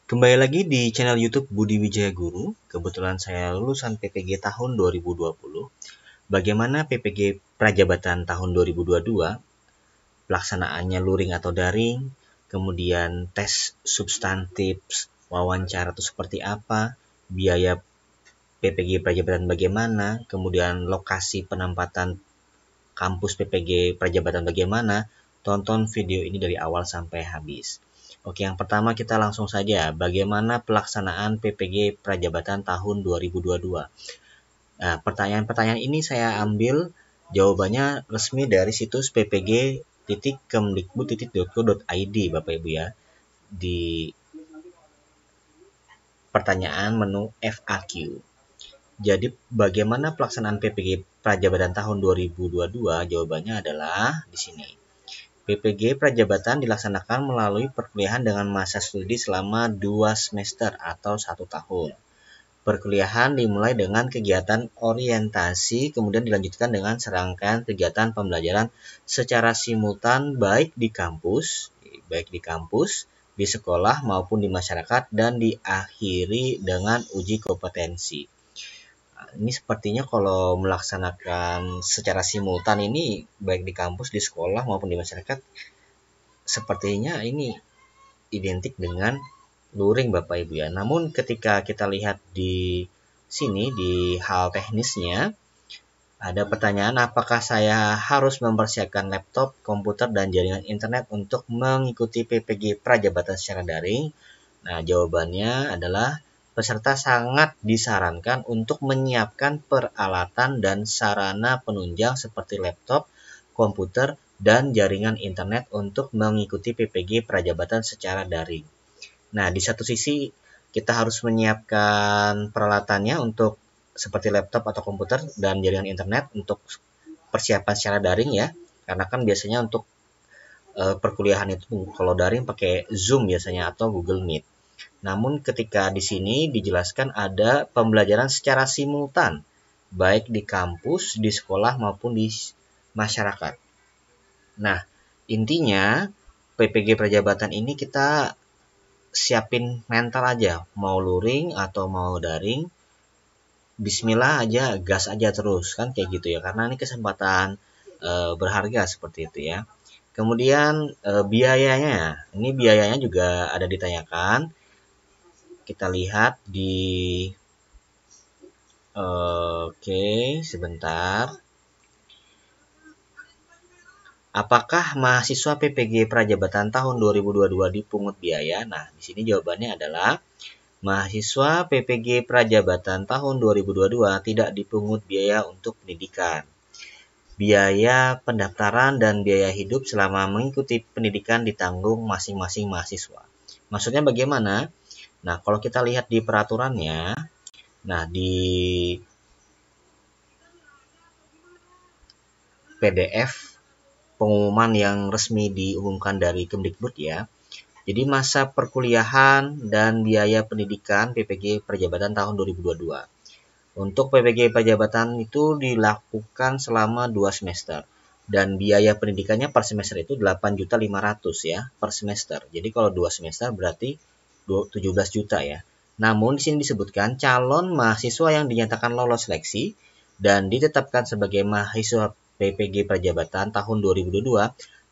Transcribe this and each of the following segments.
Kembali lagi di channel YouTube Budi Wijaya Guru. Kebetulan saya lulusan PPG tahun 2020. Bagaimana PPG Prajabatan tahun 2022? Pelaksanaannya luring atau daring? Kemudian tes substantif wawancara itu seperti apa? Biaya PPG Prajabatan bagaimana? Kemudian lokasi penempatan kampus PPG Prajabatan bagaimana? Tonton video ini dari awal sampai habis. Oke, yang pertama kita langsung saja. Bagaimana pelaksanaan PPG Prajabatan tahun 2022? Nah, pertanyaan-pertanyaan ini saya ambil jawabannya resmi dari situs ppg.kemdikbud.go.id, Bapak Ibu ya. Di pertanyaan menu FAQ. Jadi, bagaimana pelaksanaan PPG Prajabatan tahun 2022? Jawabannya adalah di sini. PPG Prajabatan dilaksanakan melalui perkuliahan dengan masa studi selama 2 semester atau 1 tahun. Perkuliahan dimulai dengan kegiatan orientasi, kemudian dilanjutkan dengan serangkaian kegiatan pembelajaran secara simultan baik di kampus, di sekolah maupun di masyarakat, dan diakhiri dengan uji kompetensi. Ini sepertinya kalau melaksanakan secara simultan ini baik di kampus, di sekolah maupun di masyarakat, sepertinya ini identik dengan luring Bapak Ibu ya. Namun ketika kita lihat di sini di hal teknisnya, ada pertanyaan apakah saya harus mempersiapkan laptop, komputer, dan jaringan internet untuk mengikuti PPG Prajabatan secara daring? Nah, jawabannya adalah peserta sangat disarankan untuk menyiapkan peralatan dan sarana penunjang seperti laptop, komputer, dan jaringan internet untuk mengikuti PPG Prajabatan secara daring. Nah, di satu sisi kita harus menyiapkan peralatannya untuk seperti laptop atau komputer dan jaringan internet untuk persiapan secara daring ya. Karena kan biasanya untuk perkuliahan itu kalau daring pakai Zoom biasanya atau Google Meet. Namun ketika di sini dijelaskan ada pembelajaran secara simultan, baik di kampus, di sekolah maupun di masyarakat. Nah, intinya PPG Prajabatan ini kita siapin mental aja, mau luring atau mau daring, bismillah aja, gas aja terus, kan kayak gitu ya, karena ini kesempatan berharga seperti itu ya. Kemudian biayanya juga ada ditanyakan. Kita lihat di oke, sebentar. Apakah mahasiswa PPG Prajabatan tahun 2022 dipungut biaya? Nah, di sini jawabannya adalah mahasiswa PPG Prajabatan tahun 2022 tidak dipungut biaya untuk pendidikan. Biaya pendaftaran dan biaya hidup selama mengikuti pendidikan ditanggung masing-masing mahasiswa. Maksudnya bagaimana? Nah, kalau kita lihat di peraturannya, nah di PDF pengumuman yang resmi diumumkan dari Kemdikbud ya. Jadi masa perkuliahan dan biaya pendidikan PPG Prajabatan tahun 2022. Untuk PPG Prajabatan itu dilakukan selama 2 semester. Dan biaya pendidikannya per semester itu 8.500.000 ya per semester. Jadi kalau 2 semester berarti 17 juta ya. Namun di sini disebutkan calon mahasiswa yang dinyatakan lolos seleksi dan ditetapkan sebagai mahasiswa PPG Prajabatan tahun 2022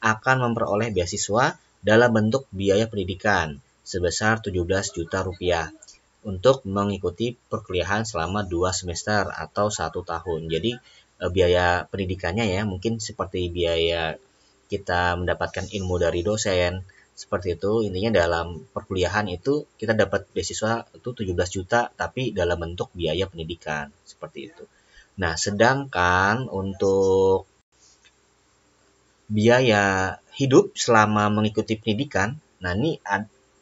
akan memperoleh beasiswa dalam bentuk biaya pendidikan sebesar 17 juta rupiah untuk mengikuti perkuliahan selama 2 semester atau 1 tahun. Jadi biaya pendidikannya ya mungkin seperti biaya kita mendapatkan ilmu dari dosen, seperti itu. Intinya dalam perkuliahan itu kita dapat beasiswa itu 17 juta tapi dalam bentuk biaya pendidikan, seperti itu. Nah, sedangkan untuk biaya hidup selama mengikuti pendidikan, nah ini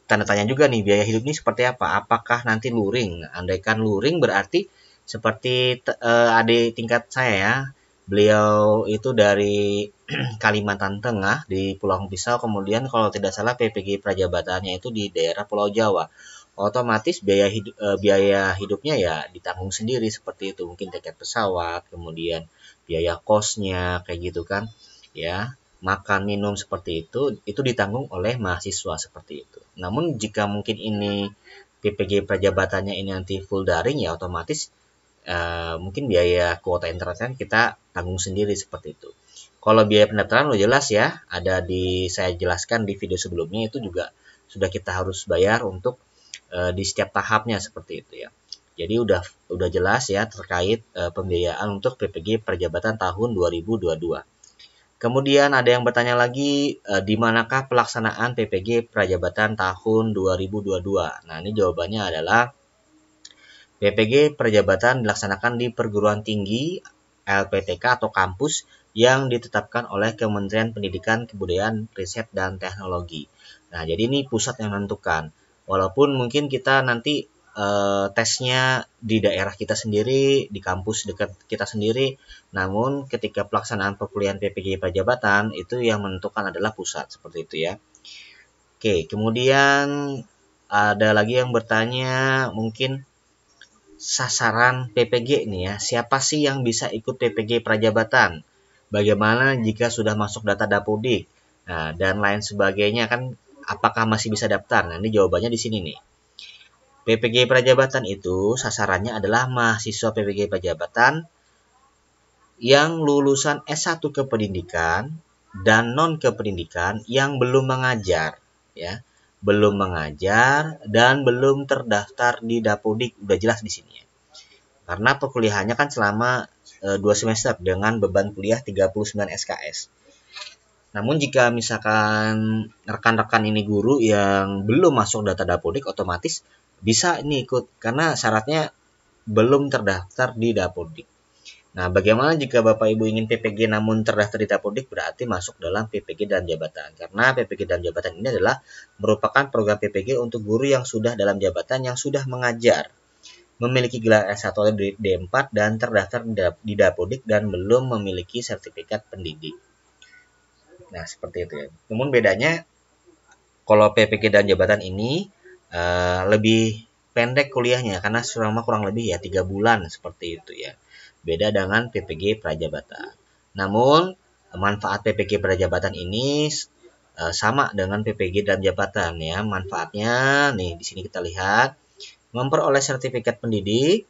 tanda tanya juga nih, biaya hidup ini seperti apa? Apakah nanti luring? Andaikan luring berarti seperti adik tingkat saya ya. Beliau itu dari Kalimantan Tengah di Pulau Pisau, kemudian kalau tidak salah PPG Prajabatannya itu di daerah Pulau Jawa. Otomatis biaya hidupnya ya ditanggung sendiri seperti itu. Mungkin tiket pesawat, kemudian biaya kosnya kayak gitu kan. Ya. makan, minum seperti itu ditanggung oleh mahasiswa seperti itu. Namun jika mungkin ini PPG prajabatannya ini nanti full daring, ya otomatis mungkin biaya kuota internetnya kita tanggung sendiri seperti itu. Kalau biaya pendaftaran udah jelas ya, saya jelaskan di video sebelumnya, itu juga sudah kita harus bayar untuk di setiap tahapnya seperti itu ya. Jadi udah jelas ya terkait pembiayaan untuk PPG Prajabatan tahun 2022. Kemudian ada yang bertanya lagi, di manakah pelaksanaan PPG Prajabatan tahun 2022? Nah, ini jawabannya adalah PPG Prajabatan dilaksanakan di perguruan tinggi, LPTK atau kampus yang ditetapkan oleh Kementerian Pendidikan, Kebudayaan, Riset, dan Teknologi. Nah, jadi ini pusat yang menentukan. Walaupun mungkin kita nanti tesnya di daerah kita sendiri, di kampus dekat kita sendiri, namun ketika pelaksanaan perkuliahan PPG Prajabatan itu yang menentukan adalah pusat, seperti itu ya. Oke, kemudian ada lagi yang bertanya mungkin sasaran PPG nih ya, siapa sih yang bisa ikut PPG Prajabatan? Bagaimana jika sudah masuk data Dapodik? Nah, dan lain sebagainya kan, apakah masih bisa daftar? Nah, ini jawabannya di sini nih. PPG Prajabatan itu sasarannya adalah mahasiswa PPG Prajabatan yang lulusan S1 kependidikan dan non kependidikan yang belum mengajar ya. Belum mengajar dan belum terdaftar di Dapodik, udah jelas di sini ya. Karena perkuliahannya kan selama 2 semester dengan beban kuliah 39 SKS. Namun jika misalkan rekan-rekan ini guru yang belum masuk data Dapodik, otomatis bisa ini ikut karena syaratnya belum terdaftar di Dapodik. Nah, bagaimana jika Bapak Ibu ingin PPG namun terdaftar di Dapodik? Berarti masuk dalam PPG dan jabatan. Karena PPG dan jabatan ini adalah merupakan program PPG untuk guru yang sudah dalam jabatan yang sudah mengajar, memiliki gelar S1 atau D4 dan terdaftar di Dapodik dan belum memiliki sertifikat pendidik. Nah, seperti itu ya. Namun bedanya kalau PPG dan jabatan ini lebih pendek kuliahnya karena selama kurang lebih ya 3 bulan seperti itu ya. Beda dengan PPG Prajabatan. Namun manfaat PPG Prajabatan ini sama dengan PPG dan jabatan ya. Manfaatnya nih di sini kita lihat, memperoleh sertifikat pendidik,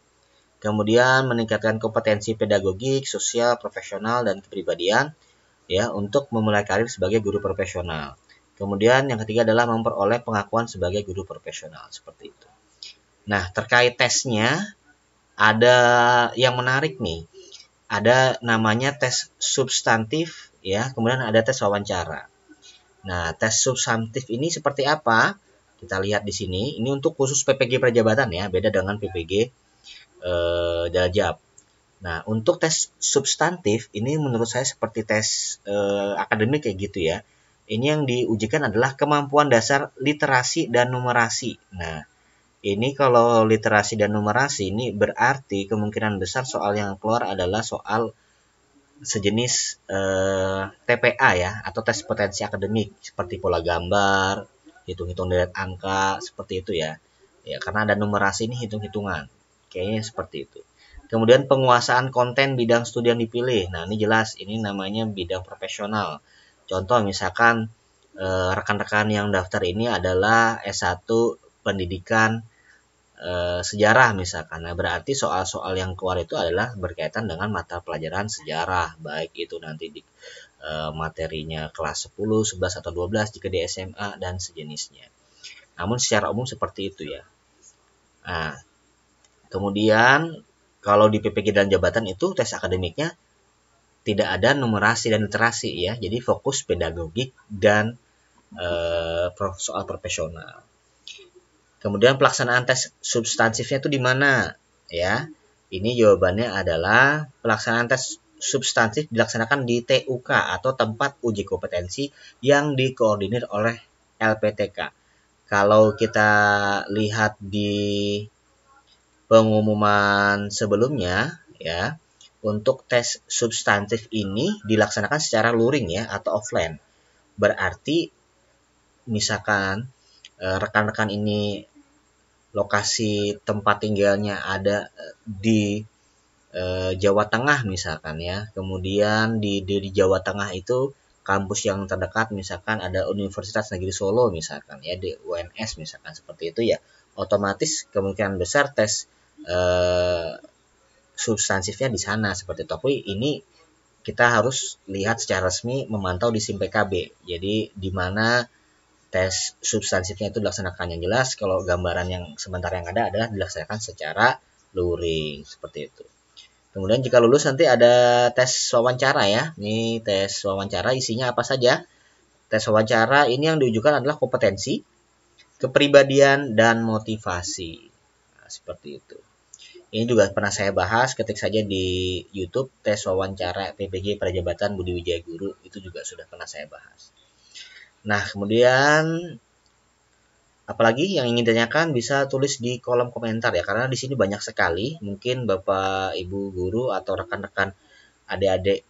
kemudian meningkatkan kompetensi pedagogik, sosial, profesional, dan kepribadian ya untuk memulai karir sebagai guru profesional. Kemudian yang ketiga adalah memperoleh pengakuan sebagai guru profesional, seperti itu. Nah, terkait tesnya ada yang menarik nih. Ada namanya tes substantif ya, kemudian ada tes wawancara. Nah, tes substantif ini seperti apa? Kita lihat di sini. Ini untuk khusus PPG Prajabatan ya, beda dengan PPG Daljab. Nah, untuk tes substantif ini menurut saya seperti tes akademik kayak gitu ya. Ini yang diujikan adalah kemampuan dasar literasi dan numerasi. Nah, ini kalau literasi dan numerasi ini berarti kemungkinan besar soal yang keluar adalah soal sejenis TPA ya, atau tes potensi akademik seperti pola gambar, hitung-hitung deret angka, seperti itu ya. Ya, karena ada numerasi ini hitung-hitungan. Kayaknya seperti itu. Kemudian penguasaan konten bidang studi yang dipilih. Nah, ini jelas ini namanya bidang profesional. Contoh misalkan rekan-rekan yang daftar ini adalah S1 pendidikan sejarah misalkan. Nah, berarti soal-soal yang keluar itu adalah berkaitan dengan mata pelajaran sejarah, baik itu nanti di materinya kelas 10, 11 atau 12 jika di SMA dan sejenisnya. Namun secara umum seperti itu ya. Nah, kemudian kalau di PPG dan jabatan itu tes akademiknya tidak ada numerasi dan literasi ya. Jadi fokus pedagogik dan soal profesional. Kemudian pelaksanaan tes substansifnya itu di mana? Ya, ini jawabannya adalah pelaksanaan tes substansif dilaksanakan di TUK atau tempat uji kompetensi yang dikoordinir oleh LPTK. Kalau kita lihat di pengumuman sebelumnya, ya, untuk tes substantif ini dilaksanakan secara luring ya atau offline. Berarti misalkan rekan-rekan ini lokasi tempat tinggalnya ada di Jawa Tengah misalkan ya. Kemudian di Jawa Tengah itu kampus yang terdekat, misalkan ada Universitas Negeri Solo misalkan ya, di UNS misalkan seperti itu ya, otomatis kemungkinan besar tes substansifnya di sana seperti itu. Tapi ini kita harus lihat secara resmi, memantau di SIM PKB. Jadi di mana tes substansifnya itu dilaksanakan. Yang jelas kalau gambaran yang sementara yang ada adalah dilaksanakan secara luring seperti itu. Kemudian jika lulus nanti ada tes wawancara ya. Ini tes wawancara isinya apa saja? Tes wawancara ini yang diujukan adalah kompetensi, kepribadian, dan motivasi. Nah, seperti itu. Ini juga pernah saya bahas, ketik saja di YouTube tes wawancara PPG Prajabatan Budi Wijaya Guru, itu juga sudah pernah saya bahas. Nah, kemudian apalagi yang ingin ditanyakan bisa tulis di kolom komentar ya, karena di sini banyak sekali. Mungkin Bapak Ibu guru atau rekan-rekan adik-adik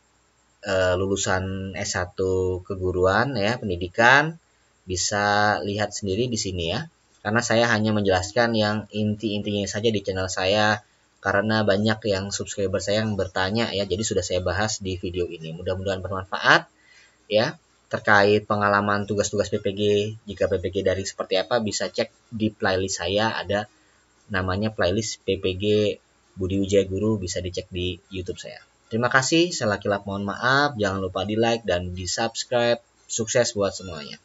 lulusan S1 keguruan ya, pendidikan bisa lihat sendiri di sini ya. Karena saya hanya menjelaskan yang inti-intinya saja di channel saya, karena banyak yang subscriber saya yang bertanya ya, jadi sudah saya bahas di video ini. Mudah-mudahan bermanfaat ya terkait pengalaman tugas-tugas PPG. Jika PPG dari seperti apa bisa cek di playlist saya, ada namanya playlist PPG Budi Wijaya Guru, bisa dicek di YouTube saya. Terima kasih, salah kilap mohon maaf, jangan lupa di like dan di subscribe. Sukses buat semuanya.